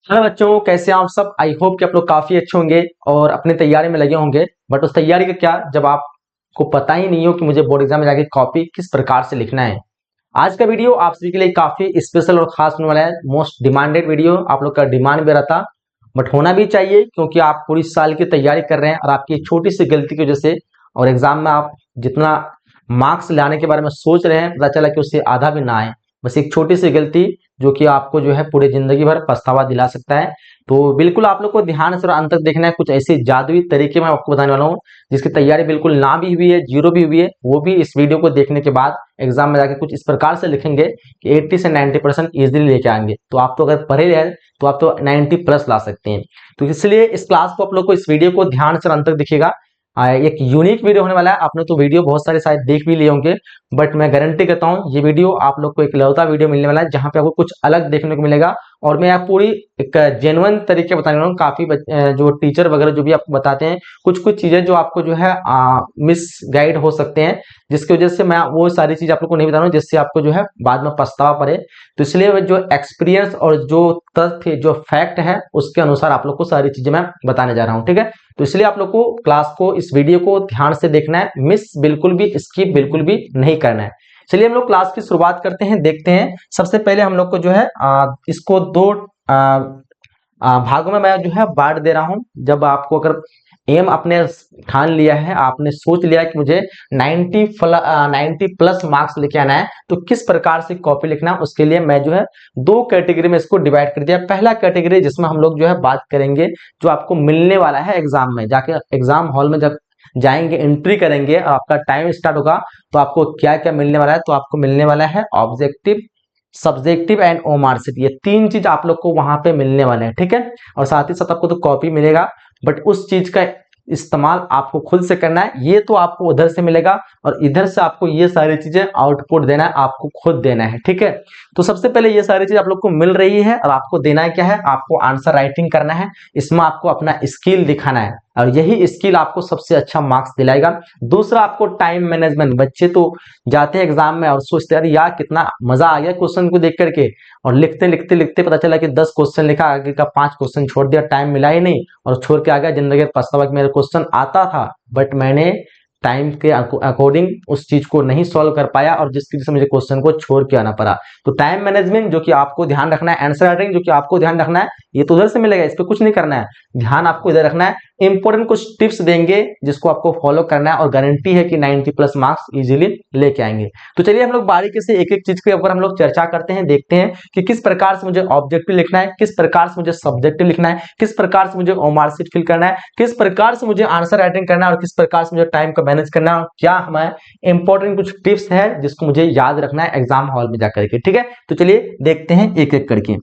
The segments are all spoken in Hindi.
हेलो बच्चों, कैसे हैं आप सब। आई होप कि आप लोग काफी अच्छे होंगे और अपनी तैयारी में लगे होंगे। बट उस तैयारी का क्या जब आपको पता ही नहीं हो कि मुझे बोर्ड एग्जाम में जाके कॉपी किस प्रकार से लिखना है। आज का वीडियो आप सभी के लिए काफी स्पेशल और खास होने वाला है। मोस्ट डिमांडेड वीडियो, आप लोग का डिमांड भी रहता बट होना भी चाहिए, क्योंकि आप पूरी साल की तैयारी कर रहे हैं और आपकी एक छोटी सी गलती की वजह से और एग्जाम में आप जितना मार्क्स लाने के बारे में सोच रहे हैं, पता चला कि उससे आधा भी ना आए। बस एक छोटी सी गलती जो कि आपको जो है पूरे जिंदगी भर पछतावा दिला सकता है। तो बिल्कुल आप लोग को ध्यान से और अंत तक देखना है। कुछ ऐसे जादुई तरीके मैं आपको बताने वाला हूँ जिसकी तैयारी बिल्कुल ना भी हुई है, जीरो भी हुई है, वो भी इस वीडियो को देखने के बाद एग्जाम में जाके कुछ इस प्रकार से लिखेंगे कि 80 से 90% इजीली लेके आएंगे। तो आप तो अगर पढ़े हैं तो आप तो 90 प्लस ला सकते हैं। तो इसलिए इस क्लास को आप लोग को, इस वीडियो को ध्यान से और अंत तक दिखेगा। एक यूनिक वीडियो होने वाला है। आपने तो वीडियो बहुत सारे शायद देख भी लिए होंगे, बट मैं गारंटी करता हूँ ये वीडियो आप लोग को एक लौता वीडियो मिलने वाला है जहां पे आपको कुछ अलग देखने को मिलेगा। और मैं आप पूरी एक जेन्युइन तरीके बताने वाला हूँ। काफी जो टीचर वगैरह जो भी आपको बताते हैं, कुछ कुछ चीजें जो आपको जो है मिस गाइड हो सकते हैं, जिसकी वजह से मैं वो सारी चीज आप लोग को नहीं बता रहा हूँ जिससे आपको जो है बाद में पछतावा पड़े। तो इसलिए जो एक्सपीरियंस और जो तथ्य, जो फैक्ट है, उसके अनुसार आप लोग को सारी चीजें मैं बताने जा रहा हूँ। ठीक है, तो इसलिए आप लोग को क्लास को, इस वीडियो को ध्यान से देखना है, मिस बिल्कुल भी, स्किप बिल्कुल भी नहीं करना है। चलिए हम लोग क्लास की शुरुआत करते हैं, देखते हैं। सबसे पहले हम लोग को जो है इसको दो भागों में मैं जो है बांट दे रहा हूं। जब आपको अगर एम आपने ठान लिया है, आपने सोच लिया कि मुझे 90 प्लस मार्क्स लेके आना है, तो किस प्रकार से कॉपी लिखना है, उसके लिए मैं जो है दो कैटेगरी में इसको डिवाइड कर दिया। पहला कैटेगरी जिसमें हम लोग जो है बात करेंगे जो आपको मिलने वाला है एग्जाम में जाके, एग्जाम हॉल में जब जाएंगे, एंट्री करेंगे और आपका टाइम स्टार्ट होगा तो आपको क्या क्या मिलने वाला है। तो आपको मिलने वाला है ऑब्जेक्टिव, सब्जेक्टिव एंड ओमार्कशीट। ये तीन चीज आप लोग को वहां पे मिलने वाले हैं। ठीक है, और साथ ही साथ आपको तो कॉपी मिलेगा, बट उस चीज का इस्तेमाल आपको खुद से करना है। ये तो आपको उधर से मिलेगा और इधर से आपको ये सारी चीजें आउटपुट देना है, आपको खुद देना है। ठीक है, तो सबसे पहले ये सारी चीज आप लोग को मिल रही है और आपको देना है क्या है, आपको आंसर राइटिंग करना है। इसमें आपको अपना स्किल दिखाना है और यही स्किल आपको सबसे अच्छा मार्क्स दिलाएगा। दूसरा आपको टाइम मैनेजमेंट। बच्चे तो जाते हैं एग्जाम में और सोचते हैं यार कितना मजा आ गया क्वेश्चन को देख करके, और लिखते लिखते लिखते पता चला कि 10 क्वेश्चन लिखा, आगे का 5 क्वेश्चन छोड़ दिया, टाइम मिला ही नहीं और छोड़ के आ गया। जिंदगी पछतावा कि मेरा क्वेश्चन आता था बट मैंने टाइम के अकॉर्डिंग उस चीज को नहीं सॉल्व कर पाया और जिसकी वजह से मुझे क्वेश्चन को छोड़ के आना पड़ा। तो टाइम मैनेजमेंट जो कि आपको ध्यान रखना है, आंसर राइटिंग जो कि आपको ध्यान रखना है, ये तो उधर से मिलेगा, इस पर कुछ नहीं करना है, ध्यान आपको इधर रखना है। इंपॉर्टेंट कुछ टिप्स देंगे जिसको आपको फॉलो करना है और गारंटी है कि 90 प्लस मार्क्स इजीली लेके आएंगे। तो चलिए हम लोग बारीकी से एक एक चीज के ऊपर हम लोग चर्चा करते हैं, देखते हैं कि किस प्रकार से मुझे ऑब्जेक्टिव लिखना है, किस प्रकार से मुझे सब्जेक्टिव लिखना है, किस प्रकार से मुझे ओमार्कशीट फिल करना है, किस प्रकार से मुझे आंसर राइटिंग करना है और किस प्रकार से मुझे टाइम का मैनेज करना है, और क्या हमारे इंपॉर्टेंट कुछ टिप्स है जिसको मुझे याद रखना है एग्जाम हॉल में जाकर के। ठीक है, तो चलिए देखते हैं एक एक करके।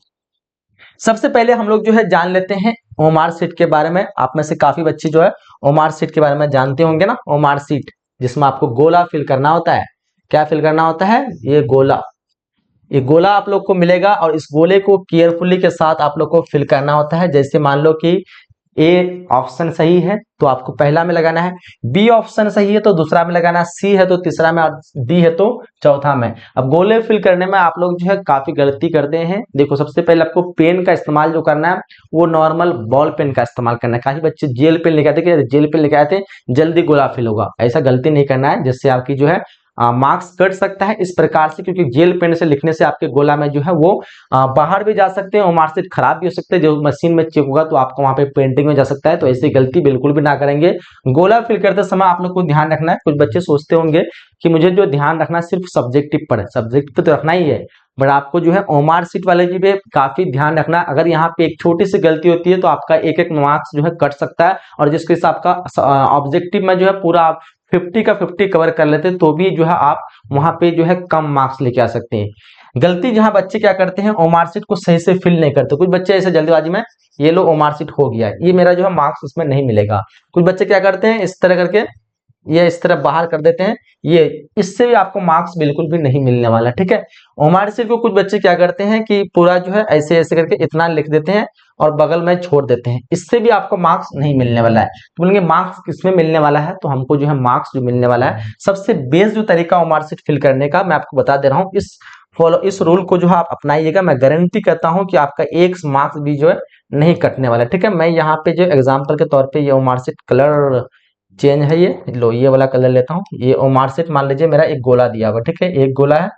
सबसे पहले हम लोग जो है जान लेते हैं ओमार्कशीट के बारे में। आप में से काफी बच्चे जो है ओमार्कशीट के बारे में जानते होंगे ना। ओमार्कशीट जिसमें आपको गोला फिल करना होता है। क्या फिल करना होता है, ये गोला, ये गोला आप लोग को मिलेगा और इस गोले को केयरफुली के साथ आप लोग को फिल करना होता है। जैसे मान लो कि ए ऑप्शन सही है तो आपको पहला में लगाना है, बी ऑप्शन सही है तो दूसरा में लगाना है, सी है तो तीसरा में और डी है तो चौथा में। अब गोले फिल करने में आप लोग जो है काफी गलती करते हैं। देखो सबसे पहले आपको पेन का इस्तेमाल जो करना है वो नॉर्मल बॉल पेन का इस्तेमाल करना है। काफी बच्चे जेल पेन लेके आते कि जेल पेन लेके आए थे जल्दी गोला फिल होगा, ऐसा गलती नहीं करना है जिससे आपकी जो है मार्क्स कट सकता है इस प्रकार से। क्योंकि जेल पेन से लिखने से आपके गोला में जो है वो बाहर भी जा सकते हैं और मार्कशीट खराब भी हो सकते हैं। जो मशीन में चेक होगा तो आपको वहां पे पेंटिंग में जा सकता है, तो ऐसी गलती बिल्कुल भी ना करेंगे। गोला फिल करते समय आप लोग को ध्यान रखना है। कुछ बच्चे सोचते होंगे कि मुझे जो ध्यान रखना है सिर्फ सब्जेक्टिव पर है, सब्जेक्टिव तो रखना ही है, बट आपको जो है ओमार्कशीट वाले जी पे काफी ध्यान रखना है। अगर यहाँ पे एक छोटी सी गलती होती है तो आपका एक एक मार्क्स जो है कट सकता है, और जिसके हिसाब आपका ऑब्जेक्टिव में जो है पूरा 50 का 50 कवर कर लेते हैं तो भी जो है आप वहां पे जो है कम मार्क्स लेके आ सकते हैं। गलती जहां बच्चे क्या करते हैं, ओमार्कशीट को सही से फिल नहीं करते। कुछ बच्चे ऐसे जल्दीबाजी में ये लो ओमार्कशीट हो गया है, ये मेरा जो है मार्क्स उसमें नहीं मिलेगा। कुछ बच्चे क्या करते हैं इस तरह करके ये इस तरह बाहर कर देते हैं, ये इससे भी आपको मार्क्स बिल्कुल भी नहीं मिलने वाला। ठीक है, ओमार्कशीट को कुछ बच्चे क्या करते हैं कि पूरा जो है ऐसे ऐसे करके इतना लिख देते हैं और बगल में छोड़ देते हैं, इससे भी आपको मार्क्स नहीं मिलने वाला है। तो बोलेंगे मार्क्स किसमें मिलने वाला है, तो हमको जो है मार्क्स जो मिलने वाला है सबसे बेस्ट जो तरीका ओमार्कशीट फिल करने का मैं आपको बता दे रहा हूँ। इस फॉलो, इस रूल को जो है आप अपनाइएगा। मैं गारंटी करता हूं कि आपका एक मार्क्स भी जो है नहीं कटने वाला, ठीक है। मैं यहाँ पे जो एग्जाम्पल के तौर पे ये मार्कशीट कलर चेंज है, ये लो ये वाला कलर लेता हूँ। ये मार्कशीट मान लीजिए मेरा एक गोला दिया हुआ, ठीक है, एक गोला है,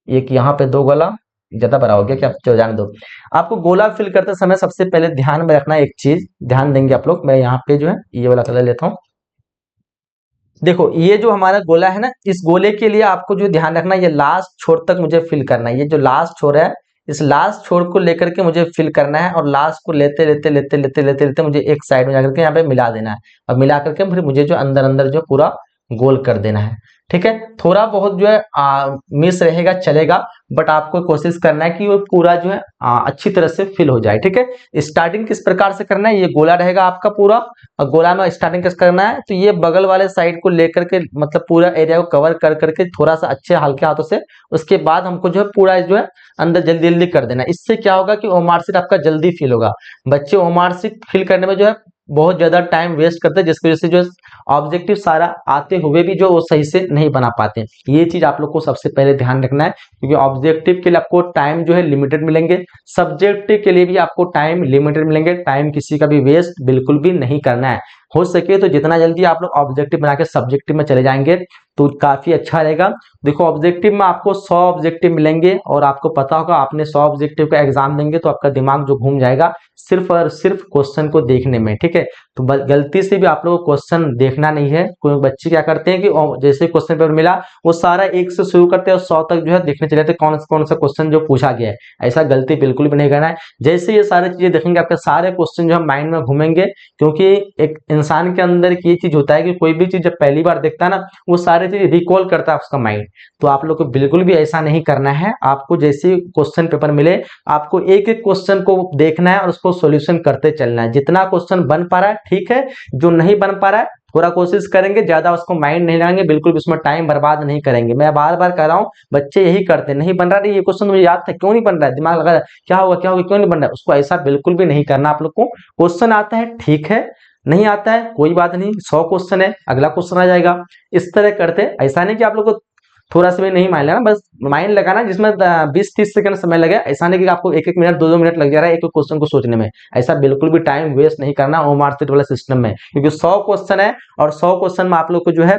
एक यहाँ पे दो गोला, ज्यादा बड़ा हो गया क्या, चलो जाने दो। आपको गोला फिल करते समय सबसे पहले ध्यान में रखना एक चीज, ध्यान देंगे आप लोग। मैं यहाँ पे जो है ये वाला कलर लेता हूँ। देखो ये जो हमारा गोला है ना, इस गोले के लिए आपको जो ध्यान रखना है, ये लास्ट छोर तक मुझे फिल करना है। ये जो लास्ट छोर है, इस लास्ट छोर को लेकर के मुझे फिल करना है, और लास्ट को लेते लेते लेते लेते लेते लेते मुझे एक साइड में जाकर के यहाँ पे मिला देना है, और मिला करके फिर मुझे जो अंदर अंदर जो पूरा गोल कर देना है, ठीक है। थोड़ा बहुत जो है मिस रहेगा चलेगा, बट आपको कोशिश करना है कि वो पूरा जो है अच्छी तरह से फिल हो जाए, ठीक है। स्टार्टिंग किस प्रकार से करना है, ये गोला रहेगा आपका पूरा, और गोला में स्टार्टिंग कैसे करना है, तो ये बगल वाले साइड को लेकर के मतलब पूरा एरिया को कवर कर करके थोड़ा सा अच्छे हल्के हाथों से, उसके बाद हमको जो है पूरा जो है अंदर जल्दी जल्दी कर देना है। इससे क्या होगा कि ओमार सीट आपका जल्दी फिल होगा। बच्चे ओमार सीट फिल करने में जो है बहुत ज्यादा टाइम वेस्ट करते हैं, जिसकी वजह से जो ऑब्जेक्टिव सारा आते हुए भी जो वो सही से नहीं बना पाते। ये चीज आप लोग को सबसे पहले ध्यान रखना है, क्योंकि ऑब्जेक्टिव के लिए आपको टाइम जो है लिमिटेड मिलेंगे, सब्जेक्टिव के लिए भी आपको टाइम लिमिटेड मिलेंगे। टाइम किसी का भी वेस्ट बिल्कुल भी नहीं करना है। हो सके तो जितना जल्दी आप लोग ऑब्जेक्टिव बना के सब्जेक्टिव में चले जाएंगे तो काफी अच्छा रहेगा। देखो ऑब्जेक्टिव में आपको 100 ऑब्जेक्टिव मिलेंगे, और आपको पता होगा आपने 100 ऑब्जेक्टिव का एग्जाम देंगे तो आपका दिमाग जो घूम जाएगा सिर्फ और सिर्फ क्वेश्चन को देखने में, ठीक है। तो गलती से भी आप लोगों को क्वेश्चन देखना नहीं है। कोई बच्चे क्या करते हैं कि जैसे क्वेश्चन पेपर मिला वो सारा एक से शुरू करते हैं और 100 तक जो है देखने चले जाते हैं कौन सा क्वेश्चन जो पूछा गया है। ऐसा गलती बिल्कुल भी नहीं करना है। जैसे ये सारी चीजें देखेंगे आपके सारे क्वेश्चन जो है माइंड में घूमेंगे, क्योंकि एक इंसान के अंदर की ये चीज होता है कि कोई भी चीज जब पहली बार देखता है ना, वो सारी चीज रिकॉल करता है उसका माइंड। तो आप लोग को बिल्कुल भी ऐसा नहीं करना है। आपको जैसे क्वेश्चन पेपर मिले आपको एक एक क्वेश्चन को देखना है और उसको सॉल्यूशन करते चलना है। जितना क्वेश्चन बन पा रहा है ठीक है, जो नहीं बन पा रहा है थोड़ा कोशिश करेंगे, ज्यादा उसको माइंड नहीं लगाएंगे, बिल्कुल भी उसमें टाइम बर्बाद नहीं करेंगे। मैं बार बार कह रहा हूँ बच्चे यही करते हैं, नहीं बन रहा है ये क्वेश्चन मुझे याद था, क्यों नहीं बन रहा है, दिमाग लगा क्या होगा क्या होगा, क्यों नहीं बन रहा है, उसको ऐसा बिल्कुल भी नहीं करना। आप लोग को क्वेश्चन आता है ठीक है, नहीं आता है कोई बात नहीं, 100 क्वेश्चन है अगला क्वेश्चन आ जाएगा। इस तरह करते, ऐसा नहीं कि आप लोग को थोड़ा सा भी नहीं माइंड लगाना, बस माइंड लगाना जिसमें 20-30 सेकंड समय लगे। ऐसा नहीं कि आपको 1-1 मिनट 2-2 मिनट लग जा रहा है एक क्वेश्चन को सोचने में। ऐसा बिल्कुल भी टाइम वेस्ट नहीं करना ओमार सीट वाला सिस्टम में, क्योंकि 100 क्वेश्चन है और 100 क्वेश्चन में आप लोग को जो है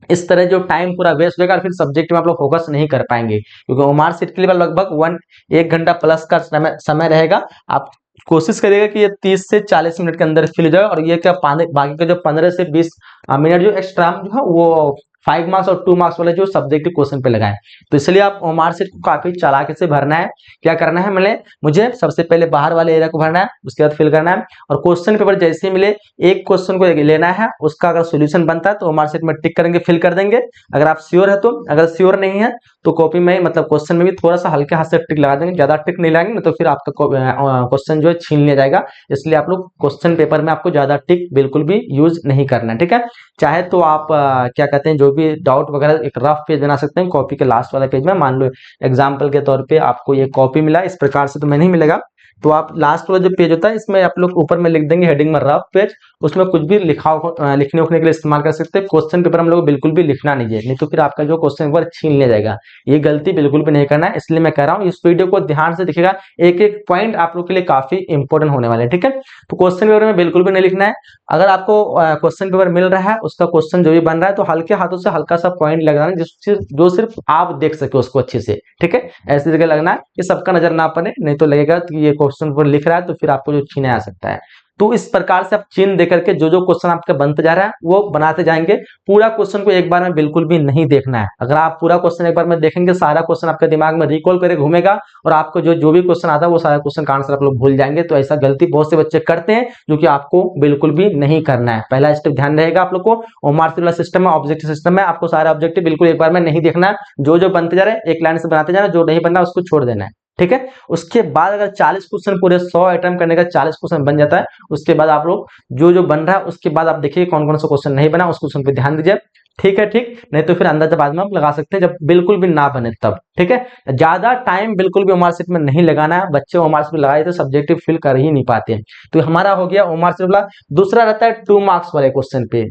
इस तरह जो टाइम पूरा वेस्ट होगा, फिर सब्जेक्ट में आप लोग फोकस नहीं कर पाएंगे, क्योंकि ओमार सीट के लिए लगभग 1 घंटा प्लस का समय रहेगा। आप कोशिश करिएगा कि ये 30 से 40 मिनट के अंदर फिल जाए, और ये क्या बाकी का जो 15 से 20 मिनट जो एक्स्ट्रा जो है वो 5 मार्क्स और 2 मार्क्स वाले जो सब्जेक्टिव क्वेश्चन पे लगाएं। तो इसलिए आप ओमार सीट को काफी चालाकी से भरना है। क्या करना है, मुझे सबसे पहले बाहर वाले एरिया को भरना है, उसके बाद फिल करना है, और क्वेश्चन पेपर जैसे ही मिले एक क्वेश्चन को लेना है, उसका अगर सोल्यूशन बनता है तो ओमार सीट में टिक करेंगे, फिल कर देंगे। अगर आप श्योर है तो, अगर श्योर नहीं है तो कॉपी में मतलब क्वेश्चन में भी थोड़ा सा हल्के हाथ से टिक लगा देंगे, ज्यादा टिक नहीं लगाएंगे तो फिर आपका क्वेश्चन जो है छीन लिया जाएगा। इसलिए आप लोग क्वेश्चन पेपर में आपको ज्यादा टिक बिल्कुल भी यूज नहीं करना है, ठीक है। चाहे तो आप क्या कहते हैं जो भी डाउट वगैरह एक रफ पेज बना सकते हैं कॉपी के लास्ट वाले पेज में। मान लो एग्जाम्पल के तौर पे आपको ये कॉपी मिला, इस प्रकार से तो मैं नहीं मिलेगा, तो आप लास्ट वाला जो पेज होता है इसमें आप लोग ऊपर में लिख देंगे हेडिंग में रफ पेज, उसमें कुछ भी लिखने उखने के लिए इस्तेमाल कर सकते हैं। क्वेश्चन पेपर हम लोग बिल्कुल भी लिखना नहीं है, नहीं तो फिर आपका जो क्वेश्चन पेपर छीन लिया जाएगा। ये गलती बिल्कुल भी नहीं करना है, इसलिए मैं कह रहा हूँ इस वीडियो को ध्यान से देखिएगा, एक एक पॉइंट आप लोग के लिए काफी इंपॉर्टेंट होने वाले हैं, ठीक है। तो क्वेश्चन पेपर में बिल्कुल भी नहीं लिखना है। अगर आपको क्वेश्चन पेपर मिल रहा है उसका क्वेश्चन जो भी बन रहा है तो हल्के हाथों से हल्का सा पॉइंट लगाना है जो सिर्फ आप देख सके उसको अच्छे से, ठीक है। ऐसी जगह लगना है कि सबका नजर ना पड़े, नहीं तो लगेगा कि ये क्वेश्चन पेपर लिख रहा है तो फिर आपको जो छीना आ सकता है। तो इस प्रकार से आप चिन्ह देकर के जो जो क्वेश्चन आपका बनते जा रहा है वो बनाते जाएंगे। पूरा क्वेश्चन को एक बार में बिल्कुल भी नहीं देखना है। अगर आप पूरा क्वेश्चन एक बार में देखेंगे सारा क्वेश्चन आपके दिमाग में रिकॉल करे घूमेगा, और आपको जो भी क्वेश्चन आता है वो सारा क्वेश्चन का आंसर आप लोग भूल जाएंगे। तो ऐसा गलती बहुत से बच्चे करते हैं जो कि आपको बिल्कुल भी नहीं करना है। पहला स्टेप ध्यान रहेगा आप लोग को, ओमार सीट वाला सिस्टम में ऑब्जेक्टिव सिस्टम में आपको सारे ऑब्जेक्टिव बिल्कुल एक बार में नहीं देखना है। जो जो बनते जा रहे हैं एक लाइन से बनाते जाना, जो नहीं बनना उसको छोड़ देना है, ठीक है। उसके बाद अगर 40 क्वेश्चन पूरे 100 अटेम्प्ट करने का 40 क्वेश्चन बन जाता है, उसके बाद आप लोग जो जो बन रहा है उसके बाद आप देखिए कौन कौन सा क्वेश्चन नहीं बना, उस क्वेश्चन पे ध्यान दीजिए, ठीक है। ठीक, नहीं तो फिर अंदाजा बाद में आप लगा सकते हैं जब बिल्कुल भी ना बने तब, ठीक है। ज्यादा टाइम बिल्कुल भी ओमार सीट में नहीं लगाना है। बच्चे ओमार सीट में लगाए तो सब्जेक्टिव फिल कर ही नहीं पाते हैं। तो हमारा हो गया ओमार सीट वाला। दूसरा रहता है 2 मार्क्स वाले क्वेश्चन पे।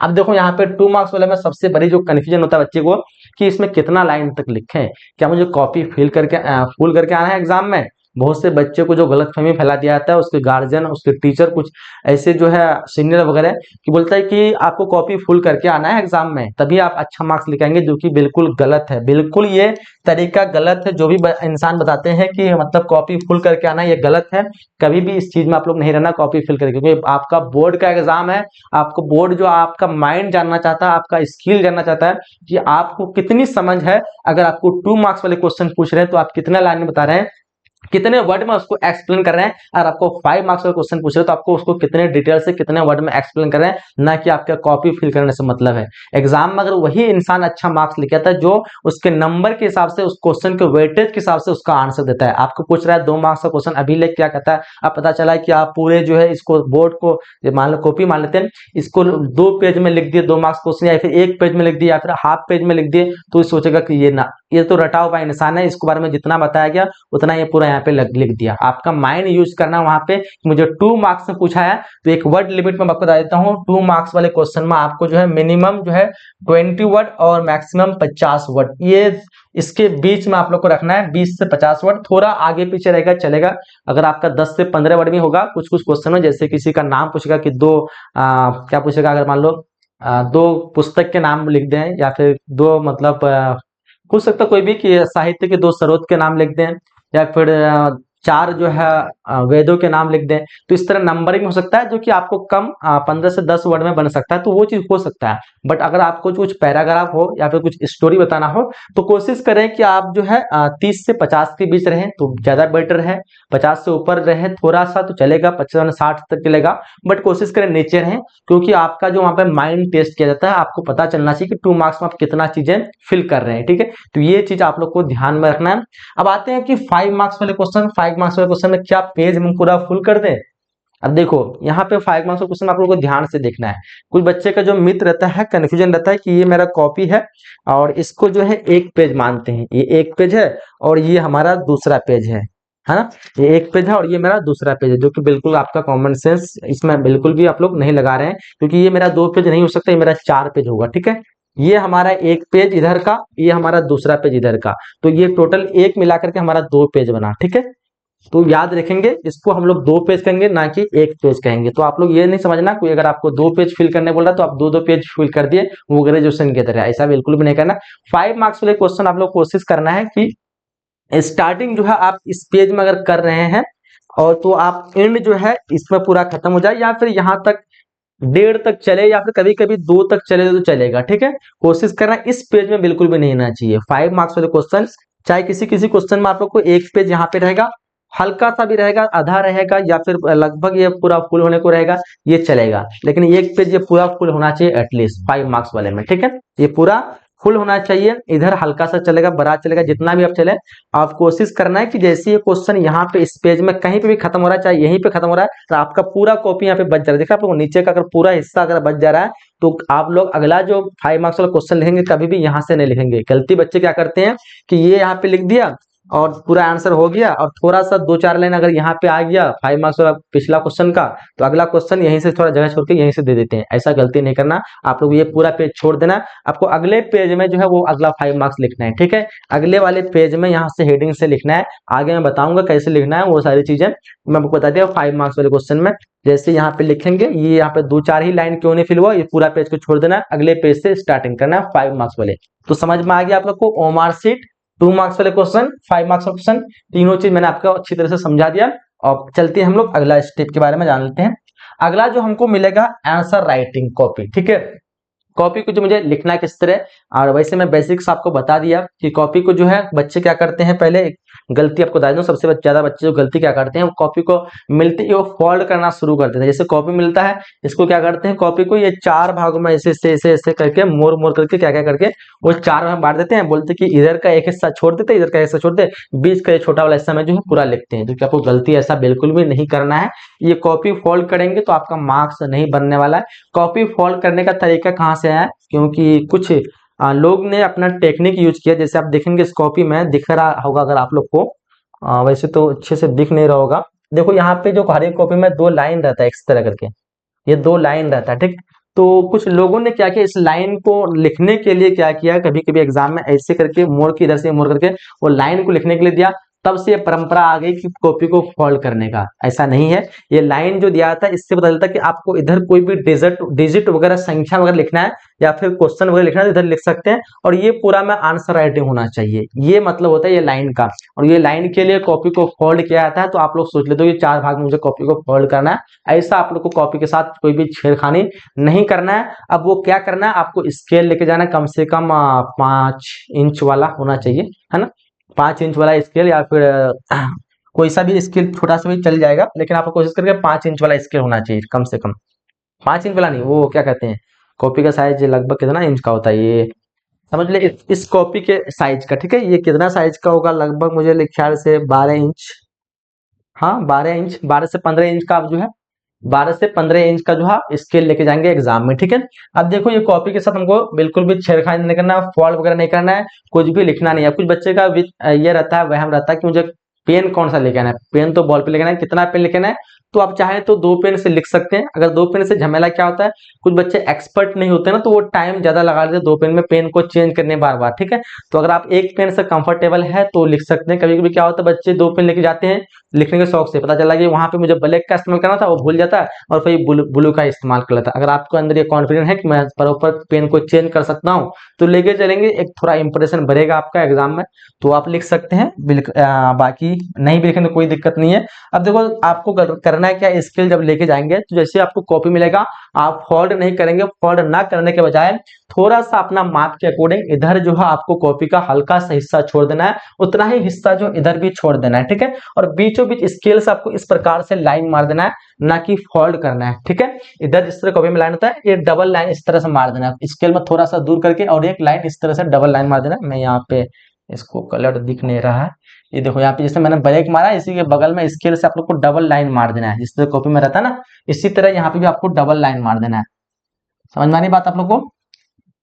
अब देखो यहाँ पे 2 मार्क्स वाले में सबसे बड़ी जो कंफ्यूजन होता है बच्चे को कि इसमें कितना लाइन तक लिखें, क्या मुझे कॉपी फुल करके आना है एग्जाम में। बहुत से बच्चे को जो गलतफहमी फैला दिया जाता है, उसके गार्जियन, उसके टीचर, कुछ ऐसे जो है सीनियर वगैरह कि बोलता है कि आपको कॉपी फुल करके आना है एग्जाम में तभी आप अच्छा मार्क्स लिखाएंगे, जो कि बिल्कुल गलत है। बिल्कुल ये तरीका गलत है। जो भी इंसान बताते हैं कि मतलब कॉपी फुल करके आना, ये गलत है। कभी भी इस चीज में आप लोग नहीं रहना कॉपी फिल करके, क्योंकि आपका बोर्ड का एग्जाम है। आपको बोर्ड जो आपका माइंड जानना चाहता है, आपका स्किल जानना चाहता है कि आपको कितनी समझ है। अगर आपको 2 मार्क्स वाले क्वेश्चन पूछ रहे हैं तो आप कितना लाइन में बता रहे हैं, कितने वर्ड में उसको एक्सप्लेन कर रहे हैं। अगर आपको 5 मार्क्स का क्वेश्चन पूछ रहे हो तो आपको उसको कितने डिटेल से कितने वर्ड में एक्सप्लेन कर रहे हैं, ना कि आपका कॉपी फिल करने से मतलब है। एग्जाम में अगर वही इंसान अच्छा मार्क्स लिखा था जो उसके नंबर के हिसाब से, उस क्वेश्चन के वेटेज के हिसाब से उसका आंसर देता है। आपको पूछ रहा है 2 मार्क्स का क्वेश्चन, अभी लेके क्या कहता है, अब पता चला है कि आप पूरे जो है इसको बोर्ड को मान लो कॉपी मान लेते हैं, इसको 2 पेज में लिख दिए 2 मार्क्स क्वेश्चन, या फिर 1 पेज में लिख दिए या फिर हाफ पेज में लिख दिए, तो सोचेगा कि ये तो रटा हुआ इंसान है, इसके बारे में जितना बताया गया उतना ये पूरा यहाँ पे लिख दिया। आपका माइंड यूज करना वहां पे। मुझे 2 मार्क्स में पूछा है तो एक वर्ड लिमिट में आपको बता देता हूँ। 2 मार्क्स वाले क्वेश्चन में आपको जो है मिनिमम जो है 20 वर्ड और मैक्सिमम 50 वर्ड, ये इसके बीच में आप लोग को रखना है। 20 से 50 वर्ड, थोड़ा आगे पीछे रहेगा चलेगा। अगर आपका 10 से 15 वर्ड भी होगा कुछ कुछ क्वेश्चन में, जैसे किसी का नाम पूछेगा कि क्या पूछेगा, अगर मान लो 2 पुस्तक के नाम लिख दें, या फिर 2 मतलब पूछ सकता कोई भी कि साहित्य के 2 स्रोत के नाम लिख दें, या फिर 4 जो है वेदों के नाम लिख दें। तो इस तरह नंबरिंग हो सकता है जो कि आपको कम 15 से 10 वर्ड में बन सकता है, तो वो चीज हो सकता है। बट अगर आपको कुछ पैराग्राफ हो या फिर कुछ स्टोरी बताना हो तो कोशिश करें कि आप जो है 30 से 50 के बीच रहें तो ज्यादा बेटर है। 50 से ऊपर रहे थोड़ा सा तो चलेगा, 55-60 तक चलेगा, बट कोशिश करें नीचे रहें, क्योंकि आपका जो वहां पर माइंड टेस्ट किया जाता है, आपको पता चलना चाहिए कि 2 मार्क्स में आप कितना चीजें फिल कर रहे हैं। ठीक है, तो ये चीज आप लोग को ध्यान में रखना है। अब आते हैं कि 5 मार्क्स वाले क्वेश्चन। 5 मार्क्स वाले क्वेश्चन में क्या पेज हम पूरा फुल कर दें। अब देखो यहाँ पे 5 मार्क्स का क्वेश्चन आप लोगों को ध्यान से देखना है। कुछ बच्चे का जो मित्र रहता है, कंफ्यूजन रहता है कि ये मेरा कॉपी है और इसको जो है 1 पेज मानते हैं, ये 1 पेज है और ये हमारा दूसरा पेज है ना। ये 1 पेज है और ये मेरा दूसरा पेज है, जो कि बिल्कुल आपका कॉमन सेंस इसमें बिल्कुल भी आप लोग नहीं लगा रहे हैं, क्योंकि ये मेरा 2 पेज नहीं हो सकता, ये मेरा 4 पेज होगा। ठीक है, ये हमारा 1 पेज इधर का, ये हमारा दूसरा पेज इधर का, तो ये टोटल 1 मिलाकर के हमारा 2 पेज बना। ठीक है, तो याद रखेंगे इसको हम लोग 2 पेज कहेंगे, ना कि 1 पेज कहेंगे। तो आप लोग ये नहीं समझना कोई अगर आपको 2 पेज फिल करने बोल रहा तो आप 2-2 पेज फिल कर दिए वो ग्रेजुएशन की तरह, ऐसा बिल्कुल भी नहीं करना। 5 मार्क्स वाले क्वेश्चन आप लोग कोशिश करना है कि स्टार्टिंग जो है आप इस पेज में अगर कर रहे हैं और तो आप एंड जो है इसमें पूरा खत्म हो जाए, या फिर यहाँ तक 1.5 तक चले, या फिर कभी कभी 2 तक चले तो चलेगा। ठीक है, कोशिश करना इस पेज में बिल्कुल भी नहीं रहना चाहिए। 5 मार्क्स वाले क्वेश्चन, चाहे किसी किसी क्वेश्चन में आप लोग को 1 पेज यहाँ पे रहेगा, हल्का सा भी रहेगा, आधा रहेगा, या फिर लगभग ये पूरा फुल होने को रहेगा, ये चलेगा। लेकिन 1 पेज ये पूरा फुल होना चाहिए एटलीस्ट 5 मार्क्स वाले में। ठीक है, ये पूरा फुल होना चाहिए। इधर हल्का सा चलेगा, बड़ा चलेगा, जितना भी आप चले, आप कोशिश करना है कि जैसे ये क्वेश्चन यहाँ पे इस पेज में कहीं पे भी खत्म हो रहा है, चाहे यहीं पे खत्म हो रहा है, तो आपका पूरा कॉपी यहाँ पे बच जा रहा है। देखा आप लोग नीचे का अगर पूरा हिस्सा अगर बच जा रहा है तो आप लोग अगला जो 5 मार्क्स वाला क्वेश्चन लिखेंगे कभी भी यहाँ से नहीं लिखेंगे। गलती बच्चे क्या करते हैं कि ये यहाँ पे लिख दिया और पूरा आंसर हो गया, और थोड़ा सा 2-4 लाइन अगर यहाँ पे आ गया 5 मार्क्स वाला पिछला क्वेश्चन का, तो अगला क्वेश्चन यहीं से थोड़ा जगह छोड़ के यहीं से दे देते हैं। ऐसा गलती नहीं करना, आप लोग ये पूरा पेज छोड़ देना। आपको अगले पेज में जो है वो अगला 5 मार्क्स लिखना है। ठीक है, अगले वाले पेज में यहाँ से हेडिंग से लिखना है। आगे मैं बताऊंगा कैसे लिखना है, वो सारी चीजें मैं आपको बता दिया। 5 मार्क्स वाले क्वेश्चन में जैसे यहाँ पे लिखेंगे, ये यहाँ पे 2-4 ही लाइन क्यों नहीं फिल हुआ, ये पूरा पेज को छोड़ देना, अगले पेज से स्टार्टिंग करना है 5 मार्क्स वाले। तो समझ में आ गया आप लोग को ओमार सीट 2 मार्क्स वाले क्वेश्चन, 5 मार्क्स वाले क्वेश्चन, तीनों चीज मैंने आपको अच्छी तरह से समझा दिया। और चलते हैं हम लोग अगला स्टेप के बारे में जान लेते हैं। अगला जो हमको मिलेगा आंसर राइटिंग कॉपी। ठीक है, कॉपी को जो मुझे लिखना है किस तरह, और वैसे मैं बेसिक्स आपको बता दिया कि कॉपी को जो है बच्चे क्या करते हैं, पहले गलती आपको बता दूं, सबसे ज्यादा बच्चे जो गलती क्या करते हैं, वो कॉपी को मिलते ही वो फोल्ड करना शुरू कर देते हैं। जैसे कॉपी मिलता है, इसको क्या करते हैं, कॉपी को ये 4 भागों में ऐसे ऐसे ऐसे ऐसे करके मोड़ मोड़ करके क्या क्या करके वो 4 में बांट देते हैं। बोलते कि इधर का एक हिस्सा छोड़ देते, इधर का हिस्सा छोड़ दे, बीच का ये छोटा वाला हिस्सा में जो है पूरा लिखते हैं। जो कि आपको गलती ऐसा बिल्कुल भी नहीं करना है। ये कॉपी फोल्ड करेंगे तो आपका मार्क्स नहीं बनने वाला है। कॉपी फोल्ड करने का तरीका कहाँ से आया, क्योंकि कुछ लोग ने अपना टेक्निक यूज किया। जैसे आप देखेंगे इस कॉपी में दिख रहा होगा अगर आप लोग को, वैसे तो अच्छे से दिख नहीं रहा होगा। देखो यहाँ पे जो हर एक कॉपी में 2 लाइन रहता है इस तरह करके, ये 2 लाइन रहता है। ठीक, तो कुछ लोगों ने क्या किया, इस लाइन को लिखने के लिए क्या किया, कभी कभी एग्जाम में ऐसे करके मोड़ के, इधर से मोड़ करके वो लाइन को लिखने के लिए दिया। तब से ये परंपरा आ गई कि कॉपी को फोल्ड करने का। ऐसा नहीं है, ये लाइन जो दिया था इससे पता चलता है कि आपको इधर कोई भी डिजिट डिजिट वगैरह, संख्या वगैरह लिखना है या फिर क्वेश्चन वगैरह लिखना है, इधर लिख सकते हैं। और ये पूरा में आंसर राइटिंग होना चाहिए, ये मतलब होता है ये लाइन का। और ये लाइन के लिए कॉपी को फोल्ड किया जाता है। तो आप लोग सोच लेते हो ये 4 भाग में मुझे कॉपी को फोल्ड करना है, ऐसा आप लोग को कॉपी के साथ कोई भी छेड़खानी नहीं करना है। अब वो क्या करना है, आपको स्केल लेके जाना है, कम से कम 5 इंच वाला होना चाहिए, है ना। 5 इंच वाला स्केल, या फिर कोई सा भी स्केल छोटा सा भी चल जाएगा, लेकिन आपको कोशिश करके 5 इंच वाला स्केल होना चाहिए कम से कम। 5 इंच वाला नहीं, वो क्या कहते हैं, कॉपी का साइज लगभग कितना इंच का होता है ये समझ ले, इस कॉपी के साइज का, ठीक है। ये कितना साइज का होगा, लगभग मुझे ख्याल से 12 इंच। हाँ 12 इंच, 12 से 15 इंच का आप जो है, 12 से 15 इंच का जो है स्केल लेके जाएंगे एग्जाम में, ठीक है। अब देखो ये कॉपी के साथ हमको बिल्कुल भी छेड़खानी नहीं करना, फॉल्ट वगैरह नहीं करना है, कुछ भी लिखना नहीं है। कुछ बच्चे का ये रहता है, वहम रहता है कि मुझे पेन कौन सा लेके आना है, पेन तो बॉल पे लेके आना है, कितना पेन लेके आना है। तो आप चाहे तो 2 पेन से लिख सकते हैं। अगर 2 पेन से झमेला क्या होता है, कुछ बच्चे एक्सपर्ट नहीं होते ना, तो वो टाइम ज्यादा लगा देते 2 पेन में, पेन को चेंज करने बार बार, ठीक है। तो अगर आप एक पेन से कंफर्टेबल है तो लिख सकते हैं। कभी कभी क्या होता है, बच्चे 2 पेन लेके जाते हैं लिखने के शौक से, पता चला कि वहां पे मुझे ब्लैक का इस्तेमाल करना था, वो भूल जाता है और फिर ब्लू का इस्तेमाल कर लेता है। अगर आपको अंदर ये कॉन्फिडेंस है कि मैं प्रॉपर पेन को चेंज कर सकता हूँ, तो लेके चलेंगे, एक थोड़ा इंप्रेशन बढ़ेगा आपका एग्जाम में। तो आप लिख सकते हैं, बाकी नहीं भी लिखें तो कोई दिक्कत नहीं है। अब देखो आपको करना है क्या, स्किल जब लेके जाएंगे तो जैसे आपको कॉपी मिलेगा, आप फोल्ड नहीं करेंगे। फोल्ड ना करने के बजाय थोड़ा सा अपना माप के अकॉर्डिंग इधर जो है आपको कॉपी का हल्का सा हिस्सा छोड़ देना है, उतना ही हिस्सा जो इधर भी छोड़ देना है, ठीक है। और बीचों बीच स्केल से आपको इस प्रकार से लाइन मार देना है, ना कि फोल्ड करना है, ठीक है। इधर जिस तरह कॉपी में लाइन होता है, ये डबल लाइन इस तरह से मार देना है, स्केल में थोड़ा सा दूर करके, और एक लाइन इस तरह से डबल लाइन मार देना है। मैं यहाँ पे इसको कलर दिख नहीं रहा है, ये देखो यहाँ पे जैसे मैंने ब्रेक मारा, इसी के बगल में स्केल से आप लोग को डबल लाइन मार देना है, जिस तरह कॉपी में रहता है ना, इसी तरह यहाँ पे भी आपको डबल लाइन मार देना है। समझ में आ रही बात आप लोग को?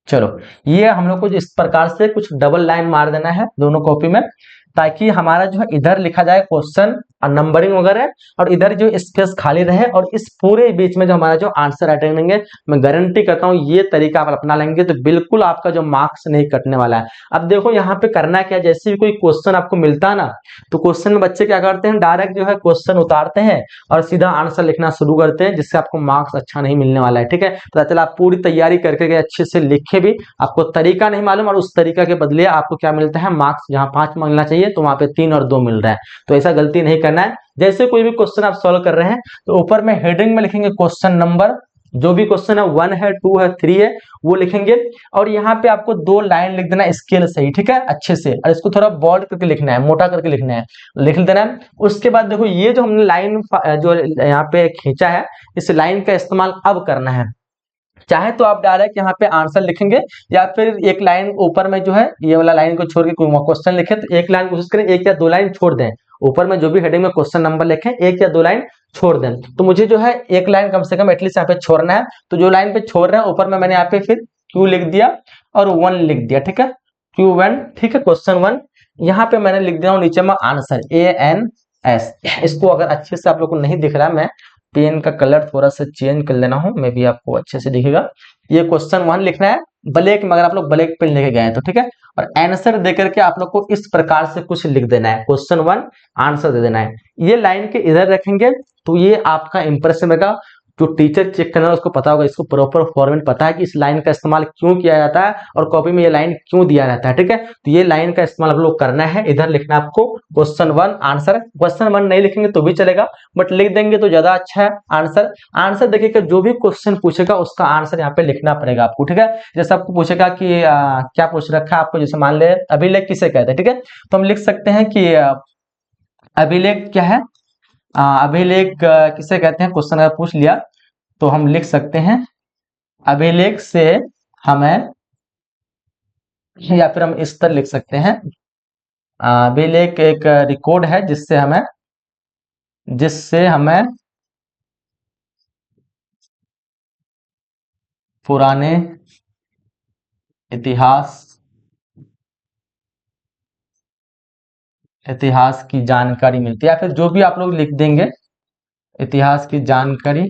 चलो, ये हम लोग को इस प्रकार से कुछ डबल लाइन मार देना है दोनों कॉपी में, ताकि हमारा जो है इधर लिखा जाए क्वेश्चन और नंबरिंग वगैरह, और इधर जो स्पेस खाली रहे, और इस पूरे बीच में जो हमारा जो आंसर राइटिंग लेंगे, मैं गारंटी करता हूँ ये तरीका आप अपना लेंगे तो बिल्कुल आपका जो मार्क्स नहीं कटने वाला है। अब देखो यहाँ पे करना क्या, जैसे भी कोई क्वेश्चन आपको मिलता है ना, तो क्वेश्चन में बच्चे क्या करते हैं, डायरेक्ट जो है क्वेश्चन उतारते हैं और सीधा आंसर लिखना शुरू करते हैं, जिससे आपको मार्क्स अच्छा नहीं मिलने वाला है, ठीक है। पता चला आप पूरी तैयारी करके गए, अच्छे से लिखे भी, आपको तरीका नहीं मालूम, और उस तरीका के बदले आपको क्या मिलता है, मार्क्स जहां 5 मिलना चाहिए तो वहां पे 3 और 2 मिल रहा है। तो ऐसा गलती नहीं करना है। जैसे कोई भी क्वेश्चन आप सॉल्व कर रहे हैं, तो ऊपर में हेडिंग में लिखेंगे क्वेश्चन नंबर, जो भी क्वेश्चन है 1 है 2 है 3 है वो लिखेंगे, और यहाँ पे आपको 2 लाइन लिख देना स्केल से ही, ठीक है, अच्छे से, और इसको थोड़ा बोल्ड करके लिखना है, मोटा करके लिखना है, लिख देना है। उसके बाद देखो ये जो हमने लाइन जो यहाँ पे खींचा है, इस लाइन का इस्तेमाल अब करना है। चाहे तो आप डायरेक्ट यहाँ पे आंसर लिखेंगे, या फिर एक लाइन ऊपर में जो है ये वाला लाइन को छोड़ के कोई क्वेश्चन लिखे, तो एक लाइन कोशिश करें, 1 या 2 लाइन छोड़ दें, ऊपर में जो भी हेडिंग में क्वेश्चन नंबर लिखें 1 या 2 लाइन छोड़ दें। तो मुझे जो है 1 लाइन कम से कम एटलीस्ट यहाँ पे छोड़ना है। तो जो लाइन पे छोड़ रहे हैं ऊपर में मैंने यहाँ पे फिर क्यू लिख दिया और 1 लिख दिया, ठीक है, Q1, ठीक है, क्वेश्चन 1। यहाँ पे मैंने लिख दिया हूँ नीचे में आंसर ANS। इसको अगर अच्छे से आप लोग को नहीं दिख रहा, मैं पेन का कलर थोड़ा सा चेंज कर लेना हूं, मे भी आपको अच्छे से दिखेगा। ये क्वेश्चन 1 लिखना है ब्लैक में, अगर आप लोग ब्लैक पेन लेके गए हैं तो, ठीक है। और आंसर देकर के आप लोग को इस प्रकार से कुछ लिख देना है, क्वेश्चन 1 आंसर दे देना है। ये लाइन के इधर रखेंगे तो ये आपका इंप्रेशन रहेगा। जो टीचर चेक करना है उसको पता होगा, इसको प्रॉपर फॉर्मेट पता है कि इस लाइन का इस्तेमाल क्यों किया जाता है और कॉपी में ये लाइन क्यों दिया रहता है, ठीक है। तो ये लाइन का इस्तेमाल आप लोग करना है, इधर लिखना आपको क्वेश्चन 1 आंसर। क्वेश्चन 1 नहीं लिखेंगे तो भी चलेगा, बट लिख देंगे तो ज्यादा अच्छा है। आंसर आंसर देखिए, जो भी क्वेश्चन पूछेगा उसका आंसर यहाँ पे लिखना पड़ेगा आपको, ठीक है। जैसे आपको पूछेगा कि क्या पूछ रखा है आपको, जैसे मान ले अभिलेख किसे कहते हैं, ठीक है, तो हम लिख सकते हैं कि अभिलेख क्या है, अभिलेख किसे कहते हैं, क्वेश्चन अगर पूछ लिया तो हम लिख सकते हैं अभिलेख से हमें, या फिर हम इस तरह लिख सकते हैं, अभिलेख एक रिकॉर्ड है जिससे हमें पुराने इतिहास की जानकारी मिलती है, या फिर जो भी आप लोग लिख देंगे इतिहास की जानकारी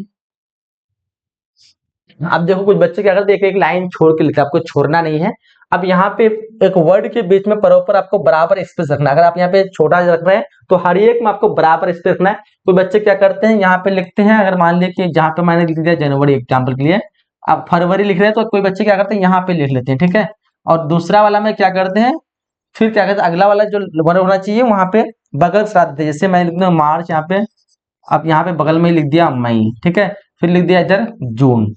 अब देखो कुछ बच्चे क्या करते हैं, एक एक लाइन छोड़ के लिखते हैं, आपको छोड़ना नहीं है। अब यहाँ पे एक वर्ड के बीच में प्रॉपर आपको बराबर स्पेस रखना है। अगर आप यहाँ पे छोटा रख रहे हैं तो हर एक में आपको बराबर स्पेस रखना है। कोई बच्चे क्या करते हैं, यहाँ पे लिखते हैं, अगर मान लिया कि जहाँ पे मैंने लिख दिया जनवरी एग्जाम्पल के लिए, अब फरवरी लिख रहे हैं तो कोई बच्चे क्या करते हैं, यहाँ पे लिख लेते हैं, ठीक है। और दूसरा वाला में क्या करते हैं, फिर क्या करते हैं, अगला वाला जो वर्ड होना चाहिए वहां पे बगल से देते हैं। जैसे मैंने लिख दिया मार्च, यहाँ पे अब यहाँ पे बगल में लिख दिया मई, ठीक है। फिर लिख दिया इधर जून।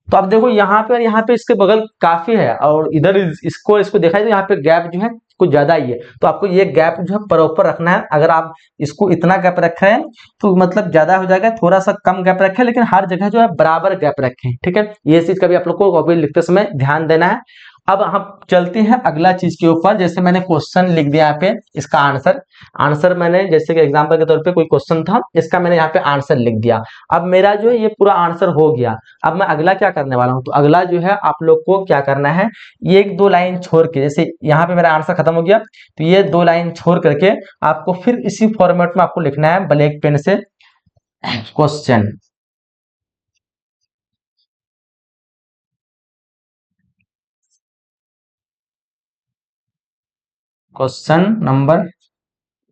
तो अब देखो यहाँ पे और यहाँ पे इसके बगल काफी है, और इधर इसको देखा जाए तो यहाँ पे गैप जो है कुछ ज्यादा ही है। तो आपको ये गैप जो है प्रॉपर रखना है। अगर आप इसको इतना गैप रखे हैं तो मतलब ज्यादा हो जाएगा, थोड़ा सा कम गैप रखें, लेकिन हर जगह जो है बराबर गैप रखें, ठीक है। ये चीज का भी आप लोग को कॉपी लिखते समय ध्यान देना है। अब हम चलते हैं अगला चीज के ऊपर। जैसे मैंने क्वेश्चन लिख दिया यहाँ पे, इसका आंसर आंसर मैंने जैसे कि एग्जांपल के तौर पे कोई क्वेश्चन था, इसका मैंने यहाँ पे आंसर लिख दिया। अब मेरा जो है ये पूरा आंसर हो गया। अब मैं अगला क्या करने वाला हूँ, तो अगला जो है आप लोग को क्या करना है, ये एक दो लाइन छोड़ के, जैसे यहाँ पे मेरा आंसर खत्म हो गया तो ये दो लाइन छोड़ करके आपको फिर इसी फॉर्मेट में आपको लिखना है ब्लैक पेन से क्वेश्चन। क्वेश्चन नंबर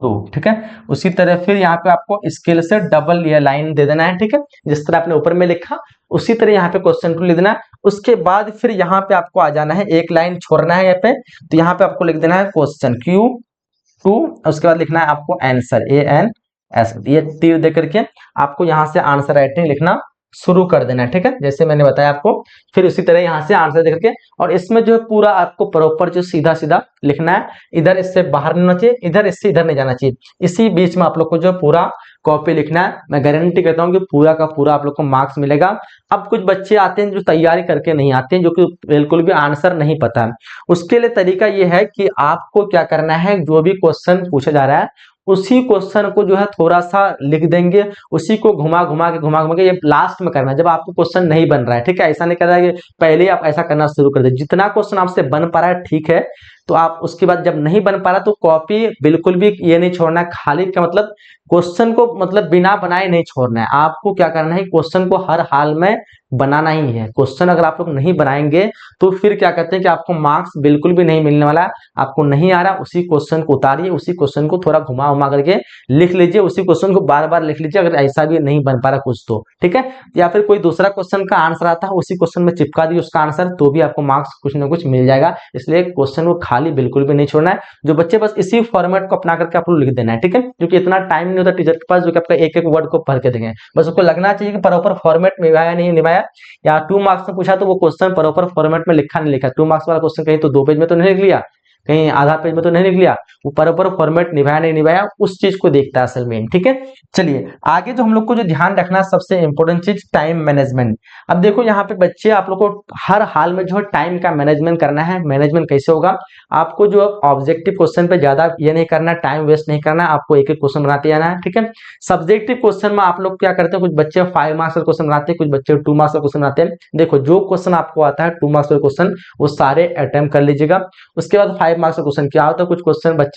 2, ठीक है। उसी तरह फिर यहाँ पे आपको स्केल से डबल ये लाइन दे देना है, ठीक है। जिस तरह आपने ऊपर में लिखा उसी तरह यहाँ पे क्वेश्चन 2 लिख देना है। उसके बाद फिर यहाँ पे आपको आ जाना है, एक लाइन छोड़ना है यहाँ पे, तो यहाँ पे आपको लिख देना है क्वेश्चन Q2। उसके बाद लिखना है आपको आंसर ANS, ये तीर दे करके आपको यहाँ से आंसर राइटिंग लिखना शुरू कर देना है, ठीक है, जैसे मैंने बताया आपको। फिर उसी तरह यहाँ से आंसर दे करके, और इसमें जो है पूरा आपको प्रॉपर जो सीधा सीधा लिखना है, इधर इससे बाहर नहीं होना चाहिए, इधर इससे इधर नहीं जाना चाहिए, इसी बीच में आप लोग को जो पूरा कॉपी लिखना है। मैं गारंटी करता हूँ कि पूरा का पूरा आप लोग को मार्क्स मिलेगा। अब कुछ बच्चे आते हैं जो तैयारी करके नहीं आते हैं, जो कि बिल्कुल भी आंसर नहीं पता है। उसके लिए तरीका ये है कि आपको क्या करना है, जो भी क्वेश्चन पूछा जा रहा है उसी क्वेश्चन को जो है थोड़ा सा लिख देंगे, उसी को घुमा घुमा के ये लास्ट में करना है जब आपको क्वेश्चन नहीं बन रहा है, ठीक है। ऐसा नहीं करना है कि पहले आप ऐसा करना शुरू कर दे। जितना क्वेश्चन आपसे बन पा रहा है ठीक है, तो आप उसके बाद जब नहीं बन पा रहा तो कॉपी बिल्कुल भी ये नहीं छोड़ना है खाली, का मतलब क्वेश्चन को मतलब बिना बनाए नहीं छोड़ना है। आपको क्या करना है, क्वेश्चन को हर हाल में बनाना ही है। क्वेश्चन अगर आप लोग नहीं बनाएंगे तो फिर क्या कहते हैं कि आपको मार्क्स बिल्कुल भी नहीं मिलने वाला। आपको नहीं आ रहा, उसी क्वेश्चन को उतारिए, उसी क्वेश्चन को थोड़ा घुमा उमा करके लिख लीजिए, उसी क्वेश्चन को बार बार लिख लीजिए, अगर ऐसा भी नहीं बन पा रहा कुछ तो, ठीक है। या फिर कोई दूसरा क्वेश्चन का आंसर आता है उसी क्वेश्चन में चिपका दिए उसका आंसर, तो भी आपको मार्क्स कुछ ना कुछ मिल जाएगा। इसलिए क्वेश्चन को खाली बिल्कुल भी नहीं छोड़ना है। जो बच्चे बस इसी फॉर्मेट को अपना करके आपको लिख देना है, ठीक है, क्योंकि इतना टाइम नहीं होता टीचर के पास जो कि आपका एक एक वर्ड को पढ़ के देंगे। बस उसको लगना चाहिए कि प्रॉपर फॉर्मेट में निभाया नहीं निभाया, या 2 मार्क्स में पूछा तो वो क्वेश्चन प्रॉपर फॉर्मेट में लिखा नहीं लिखा। 2 मार्क्स वाला क्वेश्चन कहीं तो 2 पेज में तो नहीं लिख लिया, कहीं आधा पेज में तो नहीं लिख लिया, वो प्रॉपर फॉर्मेट निभाया नहीं निभाया, उस चीज को देखता है असल में, ठीक है। चलिए आगे जो हम लोग को जो ध्यान रखना है सबसे इंपॉर्टेंट चीज टाइम मैनेजमेंट। अब देखो यहाँ पे बच्चे आप लोग को हर हाल में जो है टाइम का मैनेजमेंट करना है। मैनेजमेंट कैसे होगा, आपको जो ऑब्जेक्टिव क्वेश्चन पे ज्यादा ये नहीं करना, टाइम वेस्ट नहीं करना, आपको एक एक क्वेश्चन बनाते जाना है, ठीक है। सब्जेक्टिव क्वेश्चन में आप लोग क्या करते हैं, कुछ बच्चे 5 मार्क्स का क्वेश्चन बनाते हैं, कुछ बच्चे 2 मार्क्स का क्वेश्चन बनाते हैं। देखो जो क्वेश्चन आपको आता है 2 मार्क्स का क्वेश्चन वो सारे अटेम्प्ट कर लीजिएगा। उसके बाद 5 मार्क्स का क्वेश्चन क्या होता है, कुछ क्वेश्चन बच्चे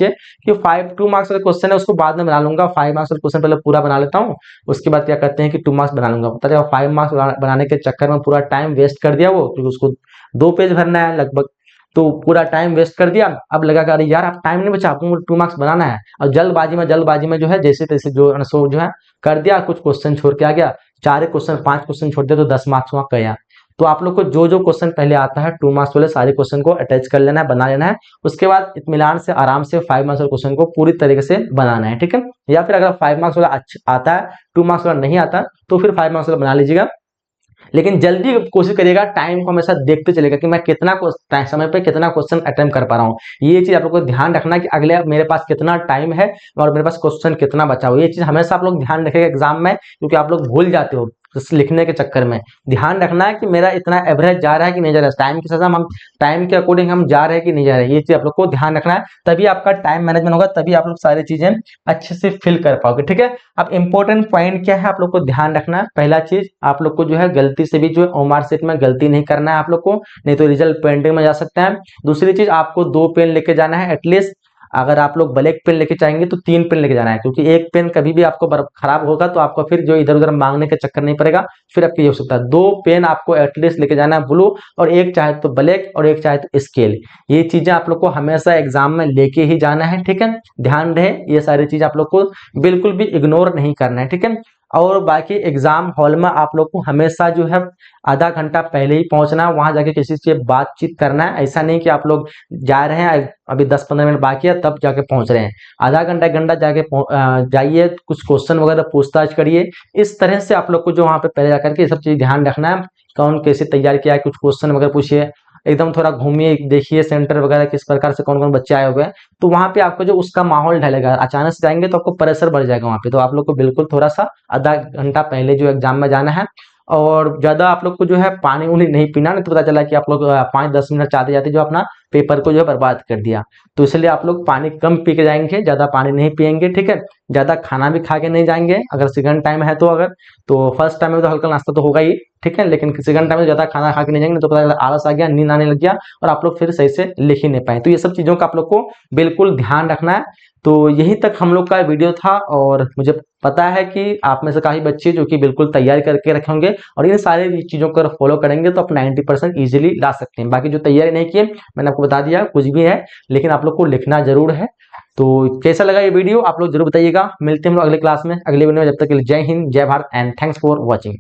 कि 2 मार्क्स का क्वेश्चन है उसको बाद में बना लूंगा, 5 मार्क्स का क्वेश्चन पहले पूरा बना लेता हूँ, उसके बाद क्या करते हैं कि 2 मार्क्स बना लूंगा। पता चला 5 मार्क्स बनाने के चक्कर में पूरा टाइम वेस्ट कर दिया वो, क्योंकि उसको 2 पेज भरना है लगभग, तो पूरा टाइम वेस्ट कर दिया। अब लगा कि अरे यार आप टाइम नहीं बचा, आपको 2 मार्क्स बनाना है, और जल्दबाजी में जो है जैसे तैसे जो है कर दिया, कुछ क्वेश्चन छोड़ के आ गया, 4 क्वेश्चन 5 क्वेश्चन छोड़ दिया तो 10 मार्क्स वहां गया। तो आप लोग को जो जो क्वेश्चन पहले आता है 2 मार्क्स वाले सारे क्वेश्चन को अटैच कर लेना है, बना लेना है। उसके बाद इत्मीनान से आराम से 5 मार्क्स वाले क्वेश्चन को पूरी तरीके से बनाना है, ठीक है। या फिर अगर 5 मार्क्स वाला आता है 2 मार्क्स वाला नहीं आता तो फिर 5 मार्क्स वाला बना लीजिएगा, लेकिन जल्दी कोशिश करिएगा, टाइम को हमेशा देखते चलेगा कि मैं कितना समय पे कितना क्वेश्चन अटेम्प्ट कर पा रहा हूँ। ये चीज आप लोग को ध्यान रखना कि अगले मेरे पास कितना टाइम है और मेरे पास क्वेश्चन कितना बचा हुआ। ये चीज हमेशा आप लोग ध्यान रखेगा एग्जाम में, क्योंकि आप लोग भूल जाते हो लिखने के चक्कर में। ध्यान रखना है कि मेरा इतना एवरेज जा रहा है कि नहीं जा रहा है, टाइम के साथ हम टाइम के अकॉर्डिंग हम जा रहे हैं कि नहीं जा रहे हैं, ये चीज आप लोग को ध्यान रखना है। तभी आपका टाइम मैनेजमेंट होगा, तभी आप लोग सारी चीजें अच्छे से फिल कर पाओगे, ठीक है। अब इंपॉर्टेंट पॉइंट क्या है आप लोग को ध्यान रखना है। पहला चीज आप लोग को जो है गलती से भी जो है ओमार सेट में गलती नहीं करना है आप लोग को, नहीं तो रिजल्ट पेंडिंग में जा सकता है। दूसरी चीज आपको 2 पेन लेके जाना है एटलीस्ट। अगर आप लोग ब्लैक पेन लेके जाएंगे तो 3 पेन लेके जाना है, क्योंकि एक पेन कभी भी आपको खराब होगा तो आपको फिर जो इधर उधर मांगने का चक्कर नहीं पड़ेगा, फिर आपको ये हो सकता है। 2 पेन आपको एटलीस्ट लेके जाना है ब्लू, और एक चाहे तो ब्लैक और एक चाहे तो स्केल। ये चीजें आप लोग को हमेशा एग्जाम में लेके ही जाना है, ठीक है। ध्यान रहे ये सारी चीज आप लोग को बिल्कुल भी इग्नोर नहीं करना है, ठीक है। और बाकी एग्जाम हॉल में आप लोग को हमेशा जो है आधा घंटा पहले ही पहुंचना है, वहां जाके किसी से बातचीत करना है। ऐसा नहीं कि आप लोग जा रहे हैं अभी 10-15 मिनट बाकी है तब जाके पहुंच रहे हैं, आधा घंटा घंटा जाके जाइए, कुछ क्वेश्चन वगैरह पूछताछ करिए। इस तरह से आप लोग को जो वहां पे पहले जाकर के ये सब चीज ध्यान रखना है, कौन कैसे तैयार किया है, कुछ क्वेश्चन वगैरह पूछिए, एकदम थोड़ा घूमिए, देखिए सेंटर वगैरह किस प्रकार से कौन कौन बच्चे आए हुए हैं, तो वहां पे आपको जो उसका माहौल ढलेगा। अचानक से जाएंगे तो आपको प्रेशर बढ़ जाएगा वहां पे, तो आप लोग को बिल्कुल थोड़ा सा आधा घंटा पहले जो एग्जाम में जाना है। और ज्यादा आप लोग को जो है पानी उनी नहीं पीना, नहीं तो पता चला कि आप लोग 5-10 मिनट जाते जाते जो अपना पेपर को जो है बर्बाद कर दिया। तो इसलिए आप लोग पानी कम पी के जाएंगे, ज्यादा पानी नहीं पियेंगे, ठीक है। ज्यादा खाना भी खा के नहीं जाएंगे, अगर सेकंड टाइम है तो। अगर तो फर्स्ट टाइम में तो हल्का नाश्ता तो होगा ही, ठीक है, लेकिन सेकंड टाइम में ज्यादा खाना खा के नहीं जाएंगे तो पता चला आलस आ गया, नींद आने लग गया और आप लोग फिर सही से लिख ही नहीं पाए। तो ये सब चीजों का आप लोग को बिल्कुल ध्यान रखना है। तो यहीं तक हम लोग का वीडियो था, और मुझे पता है कि आप में से काफी बच्चे जो कि बिल्कुल तैयारी करके रखे होंगे और इन सारी चीजों को फॉलो करेंगे तो आप 90% इजीली ला सकते हैं। बाकी जो तैयारी नहीं किए मैंने आपको बता दिया, कुछ भी है, लेकिन आप लोग को लिखना जरूर है। तो कैसा लगा ये वीडियो आप लोग जरूर बताइएगा। मिलते हैं हम लोग अगले क्लास में, अगले वीडियो में। जब तक के लिए जय हिंद, जय Bharat and thanks for watching.